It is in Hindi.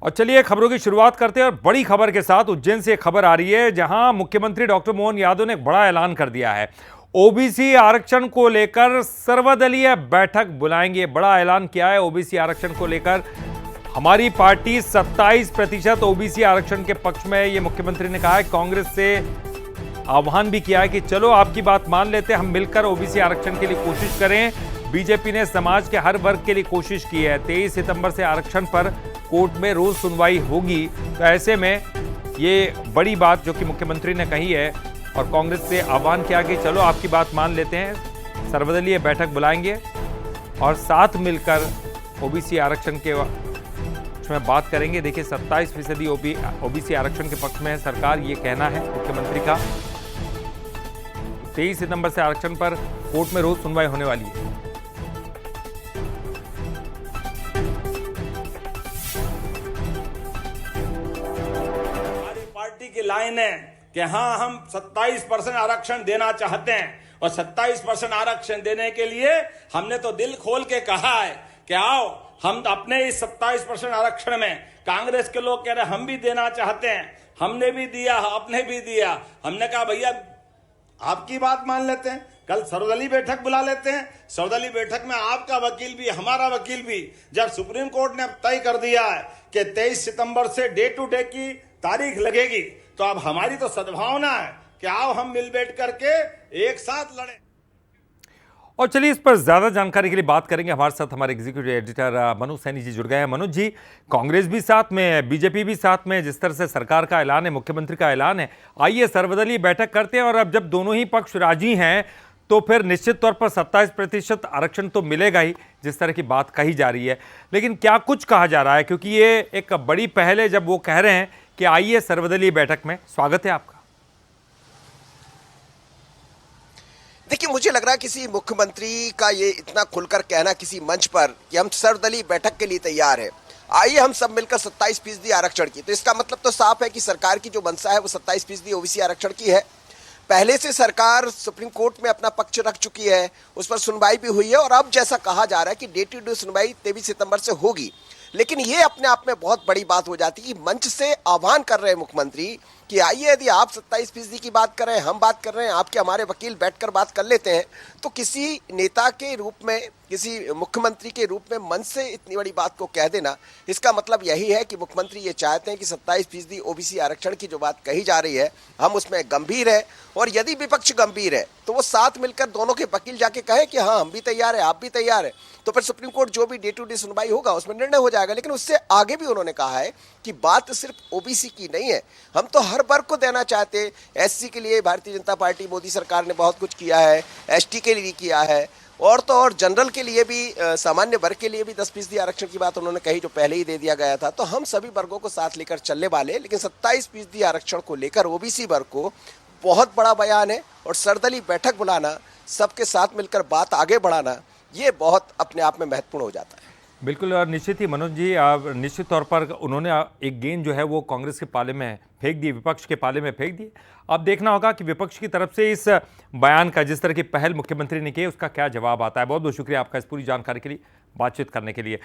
और चलिए खबरों की शुरुआत करते हैं और बड़ी खबर के साथ उज्जैन से खबर आ रही है जहां मुख्यमंत्री डॉक्टर मोहन यादव ने एक बड़ा ऐलान कर दिया है। ओबीसी आरक्षण को लेकर सर्वदलीय बैठक बुलाएंगे। बड़ा ऐलान किया है ओबीसी आरक्षण को लेकर। हमारी पार्टी 27% ओबीसी आरक्षण के पक्ष में, ये मुख्यमंत्री ने कहा है। कांग्रेस से आह्वान भी किया है कि चलो आपकी बात मान लेते हैं, हम मिलकर ओबीसी आरक्षण के लिए कोशिश करें। बीजेपी ने समाज के हर वर्ग के लिए कोशिश की है। 23 सितंबर से आरक्षण पर कोर्ट में रोज सुनवाई होगी, तो ऐसे में ये बड़ी बात जो कि मुख्यमंत्री ने कही है और कांग्रेस से आह्वान किया कि चलो आपकी बात मान लेते हैं, सर्वदलीय बैठक बुलाएंगे और साथ मिलकर ओबीसी आरक्षण के में बात करेंगे। देखिए 27% ओबीसी आरक्षण के पक्ष में है सरकार, ये कहना है मुख्यमंत्री का। 23 सितंबर से आरक्षण पर कोर्ट में रोज सुनवाई होने वाली है। पार्टी की लाइन है कि हाँ, हम 27% आरक्षण देना चाहते हैं और 27% आरक्षण देने के लिए हमने तो दिल खोल के कहा है कि आओ हम अपने इस 27% आरक्षण में, कांग्रेस के लोग कह रहे हम भी देना चाहते हैं, हमने भी दिया, आपने भी दिया। हमने कहा भैया आपकी बात मान लेते हैं, कल सर्वदलीय बैठक बुला लेते हैं। सर्वदलीय बैठक में आपका वकील भी, हमारा वकील भी, जब सुप्रीम कोर्ट ने अब तय कर दिया है कि 23 सितंबर से डे टू डे की तारीख लगेगी, तो अब हमारी तो सद्भावना है कि आओ हम मिल बैठ करके एक साथ लड़ें। और चलिए इस पर ज्यादा जानकारी के लिए बात करेंगे। हमारे साथ हमारे एग्जीक्यूटिव एडिटर मनोज सैनी जी जुड़ गए हैं। मनोज जी, कांग्रेस भी साथ में है, बीजेपी भी साथ में है, जिस तरह से सरकार का ऐलान है, मुख्यमंत्री का ऐलान है, आइए सर्वदलीय बैठक करते हैं। और अब जब दोनों ही पक्ष राजी हैं तो फिर निश्चित तौर पर 27% आरक्षण तो मिलेगा ही, जिस तरह की बात कही जा रही है। लेकिन क्या कुछ कहा जा रहा है, क्योंकि ये एक बड़ी पहल है जब वो कह रहे हैं कि आइए सर्वदलीय बैठक में। स्वागत है आपका। देखिए, मुझे लग रहा है किसी मुख्यमंत्री का ये इतना खुलकर कहना किसी मंच पर कि हम सर्वदलीय बैठक के लिए तैयार है, आइए हम सब मिलकर 27% आरक्षण की, तो इसका मतलब तो साफ है कि सरकार की जो मंशा है वो 27% ओबीसी आरक्षण की है। पहले से सरकार सुप्रीम कोर्ट में अपना पक्ष रख चुकी है, उस पर सुनवाई भी हुई है और अब जैसा कहा जा रहा है कि डे टू डे सुनवाई 23 सितंबर से होगी। लेकिन ये अपने आप में बहुत बड़ी बात हो जाती है कि मंच से आह्वान कर रहे हैं मुख्यमंत्री कि आइए, यदि आप 27% की बात कर रहे हैं, हम बात कर रहे हैं, आपके हमारे वकील बैठकर बात कर लेते हैं, तो किसी नेता के रूप में, किसी मुख्यमंत्री के रूप में मंच से इतनी बड़ी बात को कह देना, इसका मतलब यही है कि मुख्यमंत्री ये चाहते हैं कि 27% ओबीसी आरक्षण की जो बात कही जा रही है हम उसमें गंभीर है, और यदि विपक्ष गंभीर है तो वो साथ मिलकर दोनों के वकील जाके कहे कि हाँ हम भी तैयार है, आप भी तैयार है, तो फिर सुप्रीम कोर्ट जो भी डे टू डे सुनवाई होगा उसमें निर्णय हो जाएगा। लेकिन उससे आगे भी उन्होंने कहा है कि बात सिर्फ ओबीसी की नहीं है, हम तो हर वर्ग को देना चाहते हैं। एससी के लिए भारतीय जनता पार्टी, मोदी सरकार ने बहुत कुछ किया है, एसटी के लिए किया है, और तो और जनरल के लिए भी, सामान्य वर्ग के लिए भी 10% आरक्षण की बात उन्होंने कही जो पहले ही दे दिया गया था। तो हम सभी वर्गों को साथ लेकर चलने वाले, लेकिन 27% आरक्षण को लेकर ओबीसी वर्ग को बहुत बड़ा बयान है, और सर्वदलीय बैठक बुलाना, सबके साथ मिलकर बात आगे बढ़ाना, ये बहुत अपने आप में महत्वपूर्ण हो जाता है। बिल्कुल, और निश्चित ही मनोज जी, निश्चित तौर पर उन्होंने एक गेंद जो है वो कांग्रेस के पाले में फेंक दी, विपक्ष के पाले में फेंक दी। अब देखना होगा कि विपक्ष की तरफ से इस बयान का, जिस तरह की पहल मुख्यमंत्री ने की, उसका क्या जवाब आता है। बहुत बहुत शुक्रिया आपका इस पूरी जानकारी के लिए, बातचीत करने के लिए।